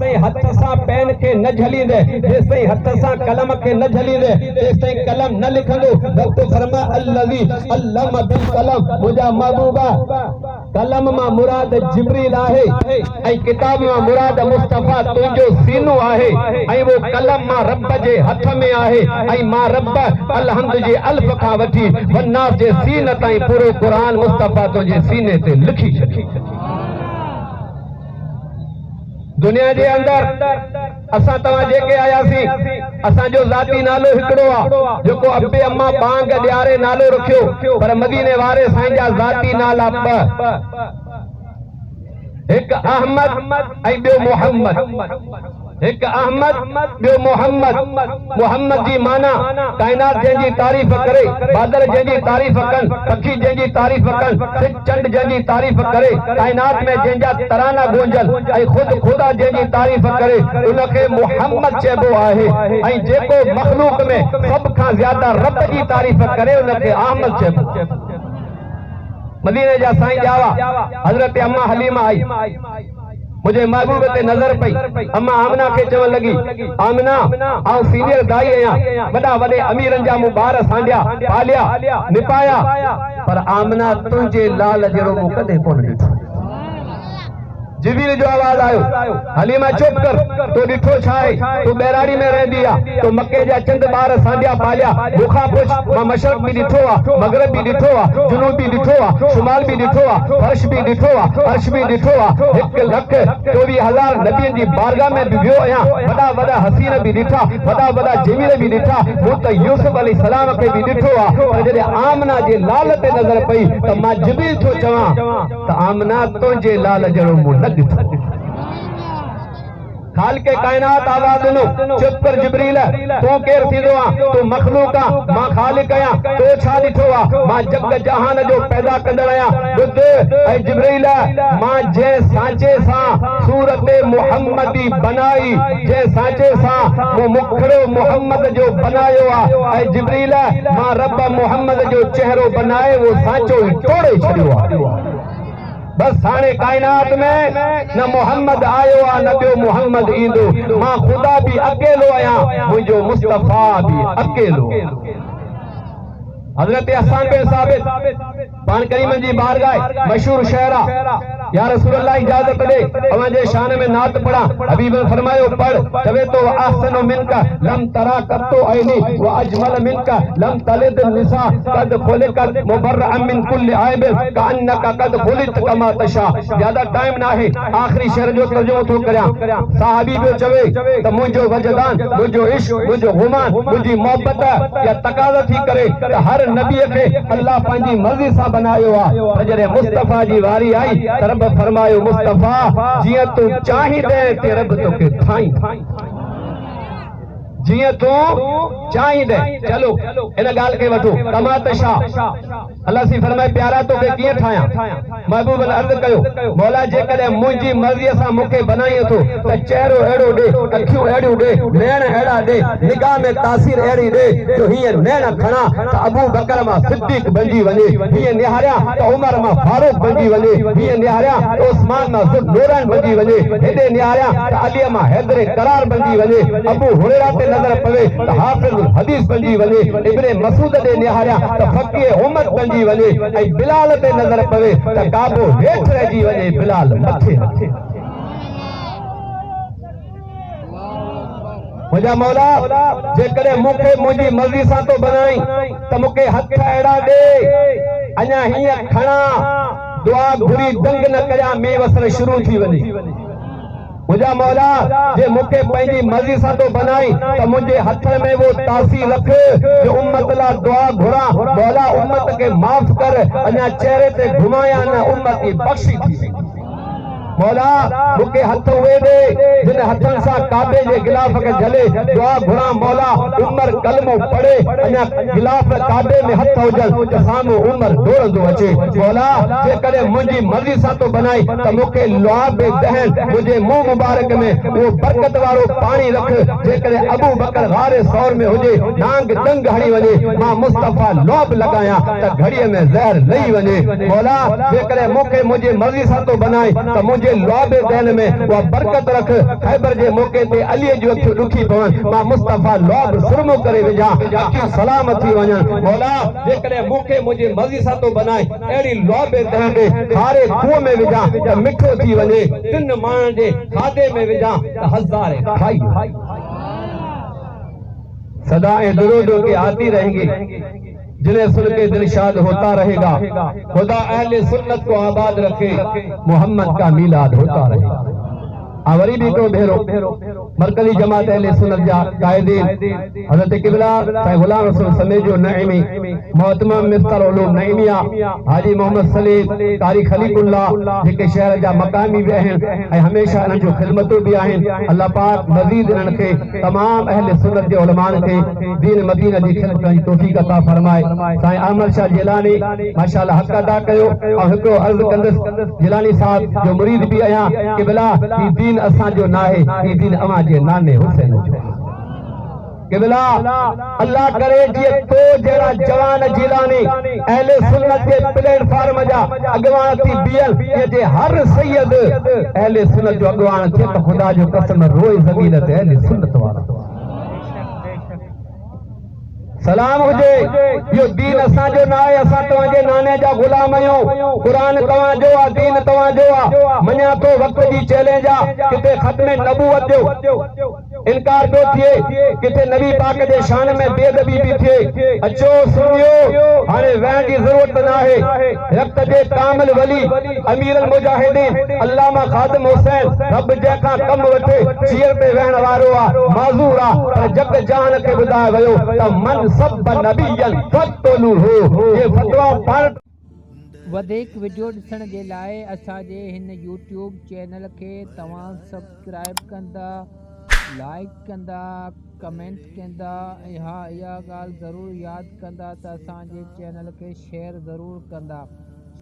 जेसिताईं हथ सां पेन खे न झलींदे, जेसिताईं हथ सां कलम खे न झलींदे, तेसिताईं कलम न लिखंदो। रब फरमा अल्लज़ी अल्लम बिल कलम, मुंहिंजा महबूबा कलम मां मुराद जिब्रील आहे ऐं किताब मां मुराद मुस्तफा तुंहिंजो सीनो आहे ऐं वो कलम मां रब जे हथ में आहे ऐं मां रब अलहम्द जे अल्फ खां वठी वन्नास जे सीन ताईं पूरो क़ुरान मुस्तफा तुंहिंजे सीने ते लिखी छॾी। दुनिया जे अंदर असां तव्हां जेके आयासीं, असांजो ज़ाती नालो हिकिड़ो आहे जेको अबे अम्मा बांग ॾियारे नालो रखियो, पर मदीने वारे साईं जा ज़ाती नाला ॿ, हिकु अहमद ऐं ॿियो मोहम्मद। एक अहमद ॿियो मोहम्मद। मोहम्मद जी माना कायनात जंहिंजी तारीफ़ करे, बादल जंहिंजी तारीफ़ कनि, पखी जंहिंजी तारीफ़ कनि, चंड जंहिंजी तारीफ़ करे, कायनात में जंहिंजा तराना गूंजनि ऐं ख़ुदा जंहिंजी तारीफ़ करे उनखे मोहम्मद चइबो आहे। ऐं जेको मख़लूक में सभ खां ज़्यादा रब जी तारीफ़ करे उनखे अहमद चइबो। मदीने जा साईं ॼावा हज़रत अम्मा हलीमा आई, मुझे महबूब ते नजर पई। अम्मा आमना के चवण लगी, आमना आउं सीनियर दाई आहियां, वॾा वॾे अमीरनि जा मूं ॿार सांडिया पालिया निपाया, पर आमना तुंहिंजे लाल जहिड़ो मूं कॾहिं कोन ॾिठो। जिब्रील जो आवाज आयो, हलीमा चुप कर, तो ॾिठो छा आहे? तूं बैराड़ी में रहंदी आहे, तो मके जा चंद ॿार सांडिया पालिया, मूंखां पुछ, मां मशरक़ बि ॾिठो आहे, मगरब बि ॾिठो आहे, जुनूब बि ॾिठो आहे, शुमाल बि ॾिठो आहे, फर्श बि ॾिठो आहे, अर्श बि ॾिठो आहे। 1,24,000 नबियनि जी बारगाह में बि वियो आहियां, वॾा वॾा हसीन बि ॾिठा, वॾा वॾा जमील बि ॾिठा, मूं त यूसुफ अलैहिस्सलाम खे बि ॾिठो आहे। पर जॾहिं आमना जे लाल ते नज़र पई त मां जिब्रील थो चवां त आमना तुंहिंजे लाल जहिड़ो मूं न ॾिठो। खालिक़े कायनात आवाज़ ॾिनो, चुप कर जिब्रील, तूं केरु थींदो आहे? तूं मख़लूक आहे, मां ख़ालिक़ आहियां, तो छा ॾिठो आहे? मां जग जहान जो पैदा कंदड़ आहियां। ॿुध ऐं जिब्रील, मां जंहिं सांचे सां सूरत मुहम्मदी बनाई, जंहिं सांचे सां मूं मुखड़ो मुहम्मद जो बनायो आहे, ऐं जिब्रील मां रब मुहम्मद जो चेहरो बनाए वो सांचो ई तोड़े छॾियो आहे। बस हाणे कायनात में न मोहम्मद आयो आहे न ॿियो मोहम्मद ईंदो। मां ख़ुदा बि अकेलो आहियां, मुंहिंजो मुस्तफ़ा बि अकेलो। हज़रत हसन बिन साबित पान करीम जी बारगाह मशहूर शहर आहे। या रसूल अल्लाह इजाजत दे अवांजे शान में नात पढ़ा। हबीब ने फरमायो पढ़, चवे तो अहसनु मिनका लम तरा कत्तो ऐनी व अजमल मिनका लम तलिद निसा कद खुलिकत मुबर्रअन मिन कुल्ली ऐब कान्नका कद खुलित कमा तशा। ज्यादा टाइम ना है, आखिरी शेर जो तर्जुमो थो करया। साहबी जो चवे त मुंहिंजो वजदान, मुंहिंजो इश्क, मुंहिंजो गुमान, मुंहिंजी मोहब्बत या तकाज़ा थी करे त हर नबी के अल्लाह पंहिंजी मर्ज़ी सां बनायो आहे। जॾहिं मुस्तफ़ा जी वारी आई त रब फरमायो, मुस्तफ़ा जियां तू चाहींदे ते रब तोखे ठाही, जियां तू चाहींदे। चलो इन ॻाल्हि खे वठो, कमा तशा। अल्लाह सी फरमाए, प्यारा तोखे कीअं ठाहियां? महबूब ने अर्ज़ कयो, मौला जेकॾहिं मुंहिंजी मर्ज़ीअ सां मूंखे बनाईअ थो त चेहरो अहिड़ो ॾे, अखियूं अहिड़ियूं ॾे, नैण अहिड़ा ॾे, निगाह में तासीर अहिड़ी ॾे जो हीअं नैण खणा त अबू बकर मां सिद्दीक़ बणिजी वञे, हीअं निहारियां त उमर मां फारूक बणिजी वञे, हीअं निहारियां त उस्मान मां ज़ुल्नूरैन बणिजी वञे, हेॾे निहारियां त अलीअ मां हैदर करार बणिजी वञे, अबू हुरैरा ते नज़र पवे त हाफ़िज़ुल हदीस बणिजी वञे, इब्ने मसूद ॾे निहारियां त फ़क़ीह उम्मत बणिजी वञे, ऐं बिलाल ते नज़र पवे त काबो हेठि रहिजी वञे, बिलाल मथे। मुंहिंजा मौला जेकॾहिं मूंखे मुंहिंजी मर्ज़ी सां तो बनाई त मूंखे हथ अहिड़ा ॾे, अञा हीअं खणा, दुआ घुरी दंग न करियां, में वसर शुरू थी वञे। मुझा मौला जे मूंखे पंहिंजी मर्ज़ी सां तो बनाई त मुंहिंजे हथ में वो तासीर रख जो उम्मत ला दुआ घुरा, मौला उम्मत के माफ़ कर, अञा चेहरे ते घुमाया न उम्मत की बख्शी थी। मौला मूंखे हथ उहे ॾे जिन हथनि सां काबे जे गिलाफ खे झले, दुआ घुरा मौला उमर कलमो पढ़े, अञा गिलाफ काबे में हथ हुजनि त साम्हूं उमर डोड़ंदो अचे। मौला जेकॾहिं मुंहिंजी मर्ज़ी सां तो बनाई त मूंखे लुआब दहन मुंहिंजे मुंहुं मुबारक में उहो बरकत वारो पाणी रख, जेकॾहिं अबू बकर गारे सौर में हुजे, नांग दंग हणी वञे, मां मुस्तफ़ा लुआब लॻायां त घड़ीअ में ज़हर लही वञे। मौला जेकॾहिं मूंखे मुंहिंजी मर्ज़ी सां तो बनाई त मुंहिंजे लुआब दहन में उहा बरकत रख, खैबर जे मौके ते अली जो अखियूं दुखी पवन मां मुस्तफा लोब सुरमो करे विझा अखियूं सलाम थी वञन मौला जेकॾहिं मूंखे मुंहिंजी मर्ज़ी सां तो बनाए अहिड़ी लोबे तहंदे खारे कुएं में विझा त मिठो थी वञे तिन माण्हुनि जे खाधे में विझा त हज़ारे खाई सदाएं दुरूदों की आती रहेंगी जिन्हें सुन के दिलशाद होता रहेगा खुदा अहले सुन्नत को आबाद रखे मोहम्मद का मीलाद होता रहेगा आवरी भी तो भेरो मरकजी जमात अहले सुन्नत जा कायदीन हजरत किबला साईं गुलाम रसूल समेजो नईमी मोहतरम मिफ्तार उलूम नईमिया हाजी मोहम्मद सलीम कारी खलीकुल्लाह जेके शहर जा मकामी भी आहिनि ऐं हमेशा इन्हनि जो ख़िदमतूं बि आहिनि अल्लाह पाक मज़ीद इन्हनि खे तमाम अहले सुन्नत जे उलमान खे दीन मदीना जी ख़िदमत जी तौफ़ीक़ अता फरमाए साईं अहमद शाह जिलानी माशाअल्लाह हक़ अदा कयो ऐं हिकिड़ो अर्ज़ कंदुसि जिलानी साहब जो मुरीद बि आहियां किबला ही दीन असां जो नाहे ही दीन अवां जे नाने हुसैन जो किबला अल्लाह करे जीअं तो जहिड़ा जवान जिलानी अहले सुन्नत जे प्लेटफॉर्म जा अॻवान थी बीहल जे हर सैयद अहले सुन्नत जो अॻवान थिए त ख़ुदा जो कसम रोए ज़मीन ते अहले सुन्नत वारा सलाम हुजे यो दीन असां जो न आहे असां तव्हांजे नाने जा गुलाम आहियूं क़ुरान तव्हां जो आहे दीन तव्हां जो आहे मञा थो वक़्त जी चैलेंज आहे किथे ख़त्म नबूवत जो इनकार थो थिए किथे नबी पाक जे शान में बेअदबी बि थिए अचो सुनियो हाणे वहण जी ज़रूरत न आहे रक्त जे कामिल वली अमीर अल मुजाहिदीन अल्लामा ख़ादिम हुसैन रब जंहिंखां कम वठे चीर ते वहण वारो आहे माज़ूर आहे पर जग जहान खे ॿुधायो वियो त मन सब नबीयन फतलुहु ये फतवा पाण वधीक वीडियो ॾिसण जे लाइ असांजे हिन यूट्यूब चैनल खे तव्हां सब्सक्राइब कंदा लाइक कंदा कमेंट कंदा ऐं हा इहा ॻाल्हि ज़रूरु यादि कंदा त असांजे चैनल खे शेयर ज़रूरु कंदा।